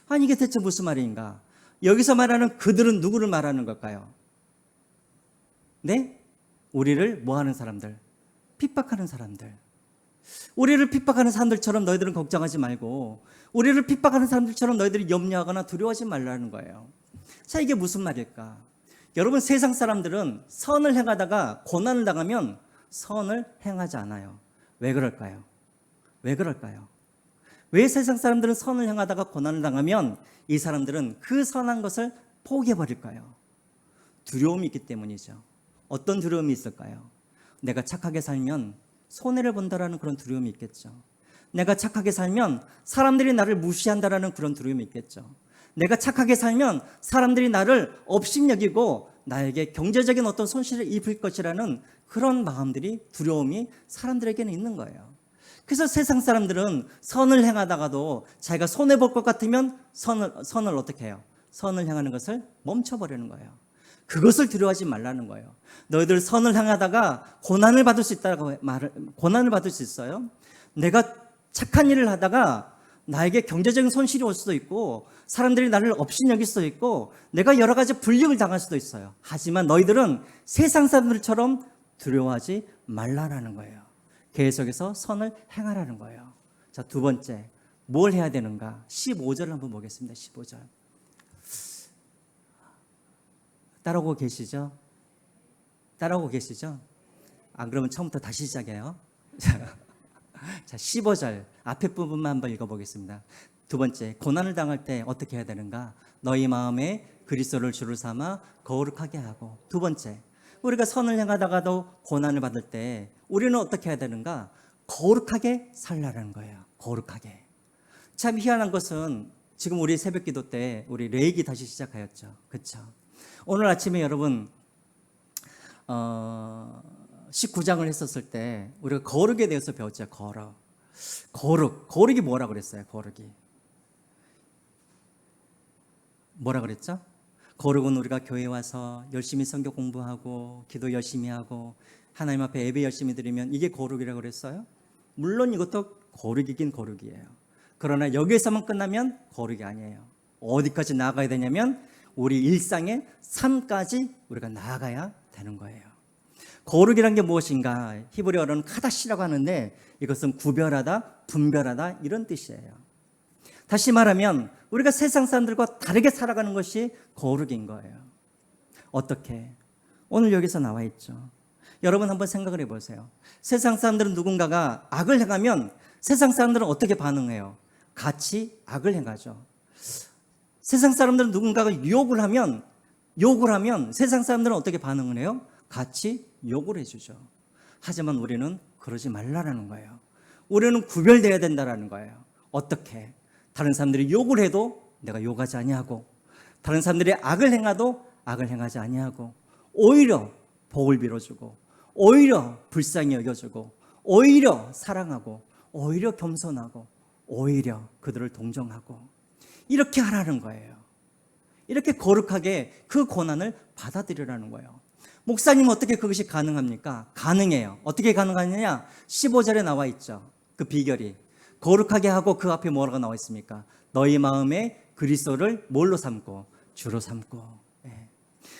아니, 이게 대체 무슨 말인가? 여기서 말하는 그들은 누구를 말하는 걸까요? 네? 우리를 뭐하는 사람들? 핍박하는 사람들. 우리를 핍박하는 사람들처럼 너희들은 걱정하지 말고 우리를 핍박하는 사람들처럼 너희들이 염려하거나 두려워하지 말라는 거예요. 자, 이게 무슨 말일까? 여러분, 세상 사람들은 선을 행하다가 고난을 당하면 선을 행하지 않아요. 왜 그럴까요? 왜 세상 사람들은 선을 행하다가 고난을 당하면 이 사람들은 그 선한 것을 포기해버릴까요? 두려움이 있기 때문이죠. 어떤 두려움이 있을까요? 내가 착하게 살면 손해를 본다라는 그런 두려움이 있겠죠. 내가 착하게 살면 사람들이 나를 무시한다라는 그런 두려움이 있겠죠. 내가 착하게 살면 사람들이 나를 업신여기고 나에게 경제적인 어떤 손실을 입을 것이라는 그런 마음들이, 두려움이 사람들에게는 있는 거예요. 그래서 세상 사람들은 선을 행하다가도 자기가 손해볼 것 같으면 선을 어떻게 해요? 선을 행하는 것을 멈춰버리는 거예요. 그것을 두려워하지 말라는 거예요. 너희들 선을 행하다가 고난을 받을 수 있다고 고난을 받을 수 있어요. 내가 착한 일을 하다가 나에게 경제적인 손실이 올 수도 있고 사람들이 나를 업신여길 수도 있고 내가 여러 가지 불이익을 당할 수도 있어요. 하지만 너희들은 세상 사람들처럼 두려워하지 말라라는 거예요. 계속해서 선을 행하라는 거예요. 자, 두 번째, 뭘 해야 되는가? 15절을 한번 보겠습니다. 15절. 따라오고 계시죠? 따라오고 계시죠? 안 그러면 처음부터 다시 시작해요. 자, 15절 앞에 부분만 한번 읽어보겠습니다. 두 번째, 고난을 당할 때 어떻게 해야 되는가? 너희 마음에 그리스도를 주를 삼아 거룩하게 하고. 두 번째, 우리가 선을 행하다가도 고난을 받을 때 우리는 어떻게 해야 되는가? 거룩하게 살라는 거예요. 거룩하게. 참 희한한 것은 지금 우리 새벽기도 때 우리 레이기 다시 시작하였죠. 그렇죠? 오늘 아침에 여러분 19장을 했었을 때 우리가 거룩에 대해서 배웠죠. 거룩이 뭐라 그랬어요? 거룩이 뭐라 그랬죠? 거룩은 우리가 교회 와서 열심히 성경 공부하고 기도 열심히 하고 하나님 앞에 예배 열심히 드리면 이게 거룩이라고 그랬어요? 물론 이것도 거룩이긴 거룩이에요. 그러나 여기에서만 끝나면 거룩이 아니에요. 어디까지 나아가야 되냐면 우리 일상의 삶까지 우리가 나아가야 되는 거예요. 거룩이란 게 무엇인가? 히브리어로는 카다시라고 하는데 이것은 구별하다, 분별하다 이런 뜻이에요. 다시 말하면 우리가 세상 사람들과 다르게 살아가는 것이 거룩인 거예요. 어떻게? 오늘 여기서 나와 있죠. 여러분 한번 생각을 해보세요. 세상 사람들은 누군가가 악을 행하면 세상 사람들은 어떻게 반응해요? 같이 악을 행하죠. 세상 사람들은 누군가가 욕을 하면 세상 사람들은 어떻게 반응을 해요? 같이 욕을 해주죠. 하지만 우리는 그러지 말라라는 거예요. 우리는 구별되어야 된다라는 거예요. 어떻게? 다른 사람들이 욕을 해도 내가 욕하지 아니하고 다른 사람들이 악을 행하도 악을 행하지 아니하고 오히려 복을 빌어주고 오히려 불쌍히 여겨주고 오히려 사랑하고 오히려 겸손하고 오히려 그들을 동정하고 이렇게 하라는 거예요. 이렇게 거룩하게 그 고난을 받아들이라는 거예요. 목사님 어떻게 그것이 가능합니까? 가능해요. 어떻게 가능하느냐? 15절에 나와 있죠. 그 비결이 거룩하게 하고 그 앞에 뭐라고 나와 있습니까? 너희 마음에 그리스도를 뭘로 삼고? 주로 삼고.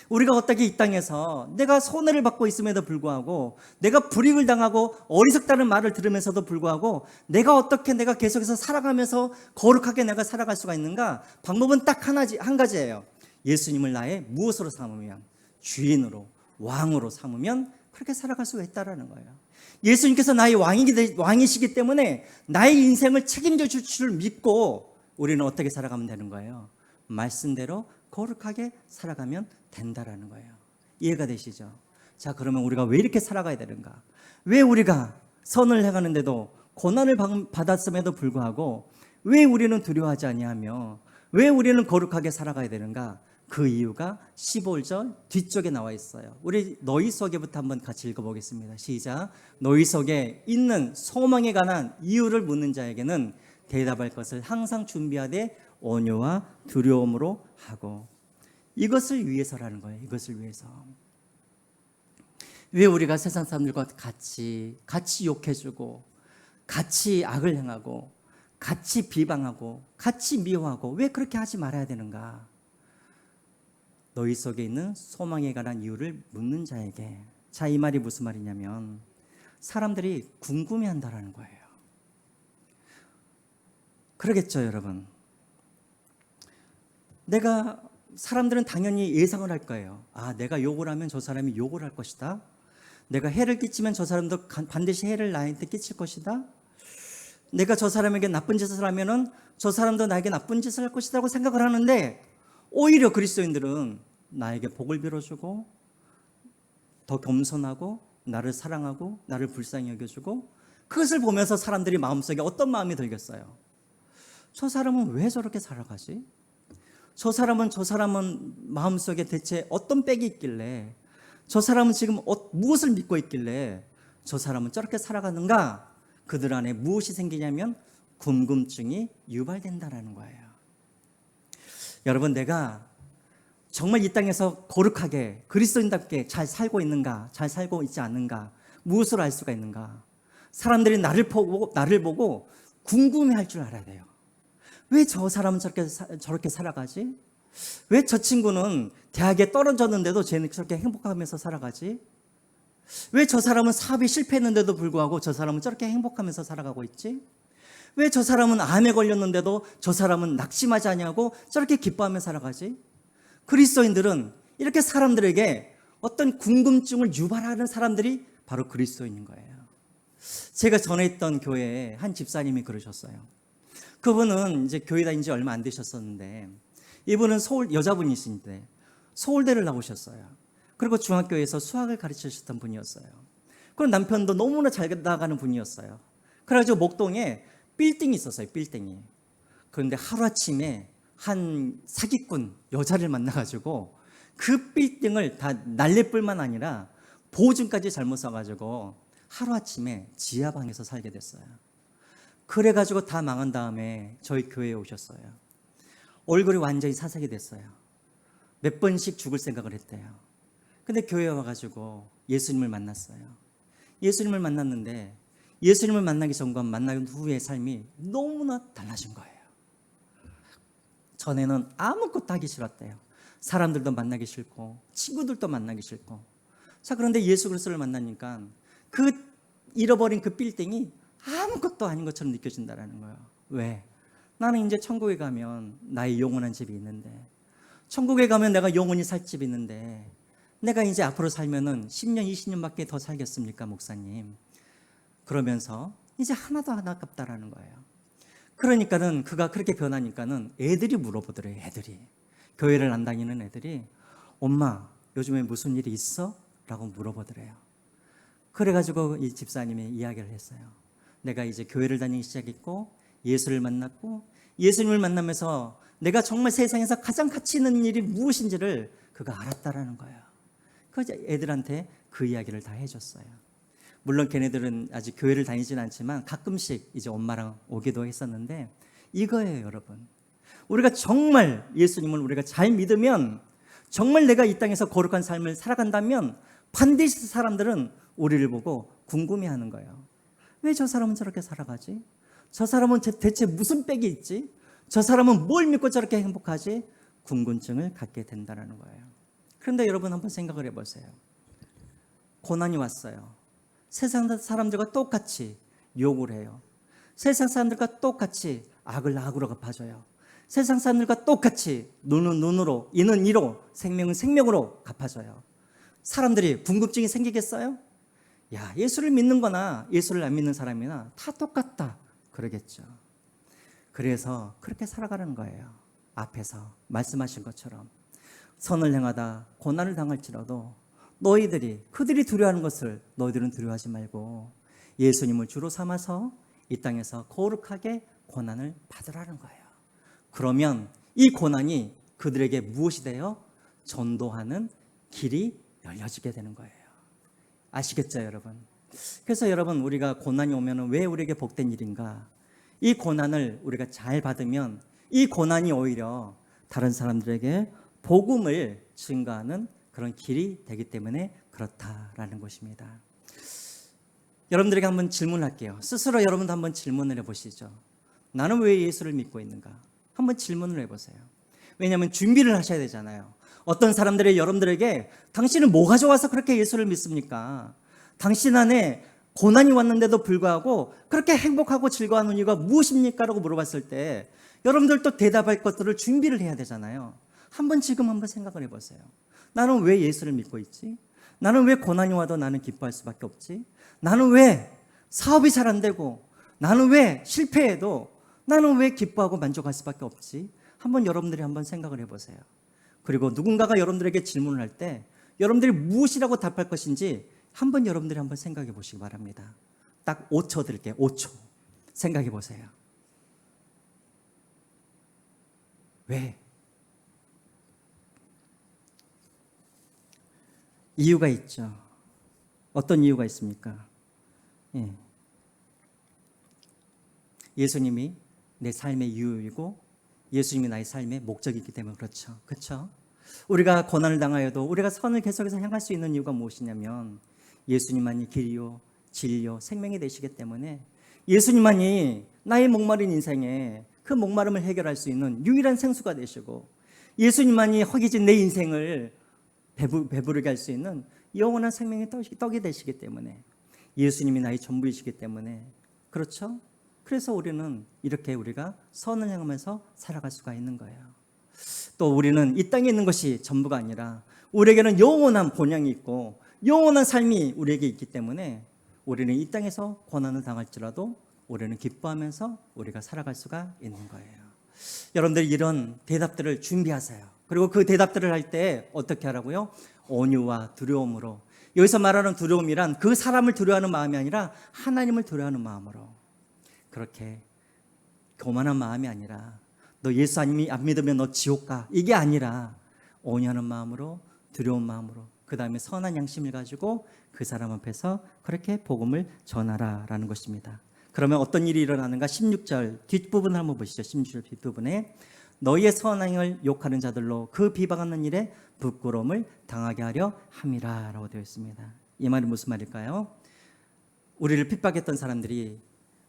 우리가 어떻게 이 땅에서 내가 손해를 받고 있음에도 불구하고 내가 불이익을 당하고 어리석다는 말을 들으면서도 불구하고 내가 계속해서 살아가면서 거룩하게 내가 살아갈 수가 있는가? 방법은 딱 한 가지예요. 예수님을 나의 무엇으로 삼으면? 주인으로, 왕으로 삼으면 그렇게 살아갈 수가 있다는 거예요. 예수님께서 나의 왕이시기 때문에 나의 인생을 책임져 줄 줄 믿고 우리는 어떻게 살아가면 되는 거예요? 말씀대로 거룩하게 살아가면 된다라는 거예요. 이해가 되시죠? 자, 그러면 우리가 왜 이렇게 살아가야 되는가? 왜 우리가 선을 행하는데도 고난을 받았음에도 불구하고 왜 우리는 두려워하지 아니하며 왜 우리는 거룩하게 살아가야 되는가? 그 이유가 15절 뒤쪽에 나와 있어요. 우리 너희 속에부터 한번 같이 읽어보겠습니다. 시작. 너희 속에 있는 소망에 관한 이유를 묻는 자에게는 대답할 것을 항상 준비하되 온유와 두려움으로 하고. 이것을 위해서라는 거예요. 이것을 위해서. 왜 우리가 세상 사람들과 같이 욕해주고 같이 악을 행하고 같이 비방하고 같이 미워하고 왜 그렇게 하지 말아야 되는가? 너희 속에 있는 소망에 관한 이유를 묻는 자에게. 자, 이 말이 무슨 말이냐면 사람들이 궁금해한다라는 거예요. 그러겠죠, 여러분. 사람들은 당연히 예상을 할 거예요. 아, 내가 욕을 하면 저 사람이 욕을 할 것이다. 내가 해를 끼치면 저 사람도 반드시 해를 나한테 끼칠 것이다. 내가 저 사람에게 나쁜 짓을 하면은 저 사람도 나에게 나쁜 짓을 할 것이라고 생각을 하는데 오히려 그리스도인들은 나에게 복을 빌어주고 더 겸손하고 나를 사랑하고 나를 불쌍히 여겨주고 그것을 보면서 사람들이 마음속에 어떤 마음이 들겠어요? 저 사람은 왜 저렇게 살아가지? 저 사람은 마음속에 대체 어떤 빽이 있길래 저 사람은 지금 무엇을 믿고 있길래 저 사람은 저렇게 살아가는가? 그들 안에 무엇이 생기냐면 궁금증이 유발된다라는 거예요. 여러분, 내가 정말 이 땅에서 거룩하게 그리스도인답게 잘 살고 있는가, 잘 살고 있지 않는가, 무엇으로 알 수가 있는가? 사람들이 나를 보고 궁금해할 줄 알아야 돼요. 왜 저 사람은 저렇게 살아가지? 왜 저 친구는 대학에 떨어졌는데도 쟤는 저렇게 행복하면서 살아가지? 왜 저 사람은 사업이 실패했는데도 불구하고 저 사람은 저렇게 행복하면서 살아가고 있지? 왜 저 사람은 암에 걸렸는데도 저 사람은 낙심하지 않냐고 저렇게 기뻐하며 살아가지? 그리스도인들은 이렇게 사람들에게 어떤 궁금증을 유발하는 사람들이 바로 그리스도인인 거예요. 제가 전에 있던 교회에 한 집사님이 그러셨어요. 그분은 이제 교회 다닌 지 얼마 안 되셨었는데, 이분은 여자분이신데 서울대를 나오셨어요. 그리고 중학교에서 수학을 가르치셨던 분이었어요. 그리고 남편도 너무나 잘 나가는 분이었어요. 그래가지고 목동에 빌딩이 있었어요, 빌딩이. 그런데 하루아침에 한 사기꾼 여자를 만나가지고 그 빌딩을 다 날릴 뿐만 아니라 보증까지 잘못 써가지고 하루아침에 지하방에서 살게 됐어요. 그래가지고 다 망한 다음에 저희 교회에 오셨어요. 얼굴이 완전히 사색이 됐어요. 몇 번씩 죽을 생각을 했대요. 근데 교회에 와가지고 예수님을 만났어요. 예수님을 만났는데 예수님을 만나기 전과 만난 후의 삶이 너무나 달라진 거예요. 전에는 아무것도 하기 싫었대요. 사람들도 만나기 싫고 친구들도 만나기 싫고. 자, 그런데 예수 그리스도를 만나니까 그 잃어버린 그 빌딩이 아무것도 아닌 것처럼 느껴진다는 거예요. 왜? 나는 이제 천국에 가면 나의 영원한 집이 있는데, 천국에 가면 내가 영원히 살 집이 있는데, 내가 이제 앞으로 살면은 10년, 20년밖에 더 살겠습니까, 목사님? 그러면서 이제 하나도 안 아깝다라는 거예요. 그러니까는 그가 그렇게 변하니까는 애들이 물어보더래요. 애들이, 교회를 안 다니는 애들이, 엄마 요즘에 무슨 일이 있어? 라고 물어보더래요. 그래가지고 이 집사님이 이야기를 했어요. 내가 이제 교회를 다니기 시작했고 예수를 만났고, 예수님을 만나면서 내가 정말 세상에서 가장 가치 있는 일이 무엇인지를 그가 알았다라는 거예요. 그래서 애들한테 그 이야기를 다 해줬어요. 물론 걔네들은 아직 교회를 다니진 않지만 가끔씩 이제 엄마랑 오기도 했었는데, 이거예요, 여러분. 우리가 정말 예수님을 우리가 잘 믿으면, 정말 내가 이 땅에서 거룩한 삶을 살아간다면 반드시 사람들은 우리를 보고 궁금해하는 거예요. 왜 저 사람은 저렇게 살아가지? 저 사람은 대체 무슨 빽이 있지? 저 사람은 뭘 믿고 저렇게 행복하지? 궁금증을 갖게 된다는 거예요. 그런데 여러분 한번 생각을 해보세요. 고난이 왔어요. 세상 사람들과 똑같이 욕을 해요. 세상 사람들과 똑같이 악을 악으로 갚아줘요. 세상 사람들과 똑같이 눈은 눈으로, 이는 이로, 생명은 생명으로 갚아줘요. 사람들이 궁금증이 생기겠어요? 야, 예수를 믿는 거나 예수를 안 믿는 사람이나 다 똑같다 그러겠죠. 그래서 그렇게 살아가는 거예요. 앞에서 말씀하신 것처럼 선을 행하다 고난을 당할지라도 너희들이, 그들이 두려워하는 것을 너희들은 두려워하지 말고 예수님을 주로 삼아서 이 땅에서 거룩하게 고난을 받으라는 거예요. 그러면 이 고난이 그들에게 무엇이 되어 전도하는 길이 열려지게 되는 거예요. 아시겠죠, 여러분? 그래서 여러분, 우리가 고난이 오면 왜 우리에게 복된 일인가? 이 고난을 우리가 잘 받으면 이 고난이 오히려 다른 사람들에게 복음을 증거하는 그런 길이 되기 때문에 그렇다라는 것입니다. 여러분들에게 한번 질문할게요. 스스로 여러분도 한번 질문을 해보시죠. 나는 왜 예수를 믿고 있는가? 한번 질문을 해보세요. 왜냐하면 준비를 하셔야 되잖아요. 어떤 사람들이 여러분들에게 당신은 뭐가 좋아서 그렇게 예수를 믿습니까? 당신 안에 고난이 왔는데도 불구하고 그렇게 행복하고 즐거워하는 이유가 무엇입니까? 라고 물어봤을 때 여러분들도 대답할 것들을 준비를 해야 되잖아요. 지금 한번 생각을 해보세요. 나는 왜 예수를 믿고 있지? 나는 왜 고난이 와도 나는 기뻐할 수밖에 없지? 나는 왜 사업이 잘 안 되고, 나는 왜 실패해도 나는 왜 기뻐하고 만족할 수밖에 없지? 여러분들이 한번 생각을 해보세요. 그리고 누군가가 여러분들에게 질문을 할 때 여러분들이 무엇이라고 답할 것인지 여러분들이 한번 생각해 보시기 바랍니다. 딱 5초 드릴게요. 5초. 생각해 보세요. 왜? 이유가 있죠. 어떤 이유가 있습니까? 예. 예수님이 내 삶의 이유이고 예수님이 나의 삶의 목적이기 때문에 그렇죠. 그렇죠? 우리가 고난을 당하여도 우리가 선을 계속해서 향할 수 있는 이유가 무엇이냐면 예수님만이 길이요 진리요 생명이 되시기 때문에 예수님만이 나의 목마른 인생에 그 목마름을 해결할 수 있는 유일한 생수가 되시고 예수님만이 허기진 내 인생을 배부르게 할 수 있는 영원한 생명의 떡이 되시기 때문에 예수님이 나의 전부이시기 때문에 그렇죠? 그래서 우리는 이렇게 우리가 선을 향하면서 살아갈 수가 있는 거예요. 또 우리는 이 땅에 있는 것이 전부가 아니라 우리에게는 영원한 본향이 있고 영원한 삶이 우리에게 있기 때문에 우리는 이 땅에서 고난을 당할지라도 우리는 기뻐하면서 우리가 살아갈 수가 있는 거예요. 여러분들 이런 대답들을 준비하세요. 그리고 그 대답들을 할 때 어떻게 하라고요? 온유와 두려움으로. 여기서 말하는 두려움이란 그 사람을 두려워하는 마음이 아니라 하나님을 두려워하는 마음으로. 그렇게 교만한 마음이 아니라 너 예수 안 믿으면 너 지옥 가. 이게 아니라 온유하는 마음으로 두려운 마음으로 그 다음에 선한 양심을 가지고 그 사람 앞에서 그렇게 복음을 전하라라는 것입니다. 그러면 어떤 일이 일어나는가? 16절 뒷부분을 한번 보시죠. 16절 뒷부분에 너희의 선행을 욕하는 자들로 그 비방하는 일에 부끄러움을 당하게 하려 함이라 라고 되어 있습니다. 이 말이 무슨 말일까요? 우리를 핍박했던 사람들이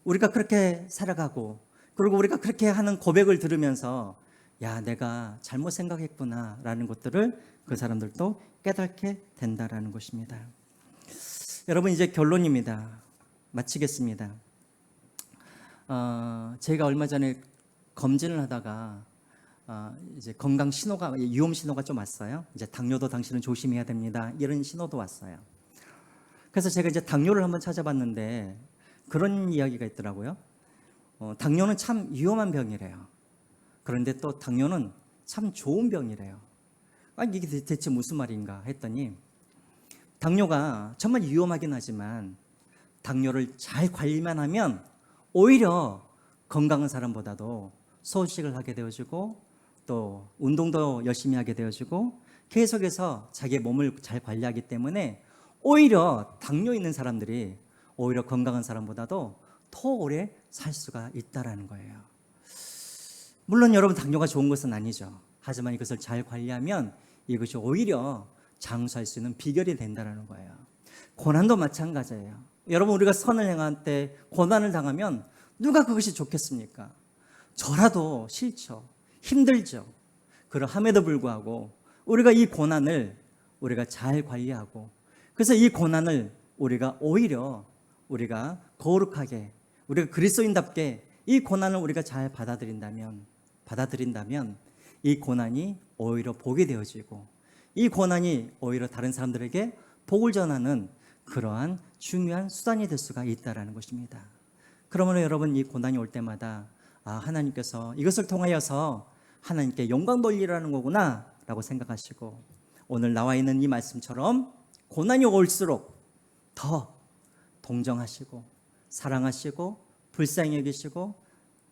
우리가 그렇게 살아가고 그리고 우리가 그렇게 하는 고백을 들으면서 야 내가 잘못 생각했구나 라는 것들을 그 사람들도 깨닫게 된다라는 것입니다. 여러분 이제 결론입니다. 마치겠습니다. 제가 얼마 전에 검진을 하다가 이제 건강 신호가 위험 신호가 좀 왔어요. 이제 당뇨도 당신은 조심해야 됩니다. 이런 신호도 왔어요. 그래서 제가 이제 당뇨를 한번 찾아봤는데 그런 이야기가 있더라고요. 당뇨는 참 위험한 병이래요. 그런데 또 당뇨는 참 좋은 병이래요. 이게 대체 무슨 말인가 했더니 당뇨가 정말 위험하긴 하지만 당뇨를 잘 관리만 하면 오히려 건강한 사람보다도 소식을 하게 되어지고 또 운동도 열심히 하게 되어지고 계속해서 자기의 몸을 잘 관리하기 때문에 오히려 당뇨 있는 사람들이 오히려 건강한 사람보다도 더 오래 살 수가 있다라는 거예요. 물론 여러분 당뇨가 좋은 것은 아니죠. 하지만 이것을 잘 관리하면 이것이 오히려 장수할 수 있는 비결이 된다는 거예요. 고난도 마찬가지예요. 여러분 우리가 선을 행할 때 고난을 당하면 누가 그것이 좋겠습니까? 저라도 싫죠. 힘들죠. 그러함에도 불구하고 우리가 이 고난을 우리가 잘 관리하고 그래서 이 고난을 우리가 오히려 우리가 거룩하게 우리가 그리스도인답게 이 고난을 우리가 잘 받아들인다면 이 고난이 오히려 복이 되어지고 이 고난이 오히려 다른 사람들에게 복을 전하는 그러한 중요한 수단이 될 수가 있다는 것입니다. 그러므로 여러분 이 고난이 올 때마다 하나님께서 이것을 통하여서 하나님께 영광 돌리라는 거구나 라고 생각하시고 오늘 나와 있는 이 말씀처럼 고난이 올수록 더 동정하시고 사랑하시고 불쌍히 여기시고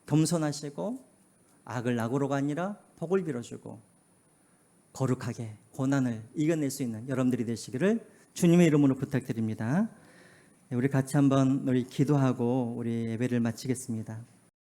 겸손하시고 악을 악으로가 아니라 복을 빌어주고 거룩하게 고난을 이겨낼 수 있는 여러분들이 되시기를 주님의 이름으로 부탁드립니다. 우리 같이 한번 우리 기도하고 우리 예배를 마치겠습니다.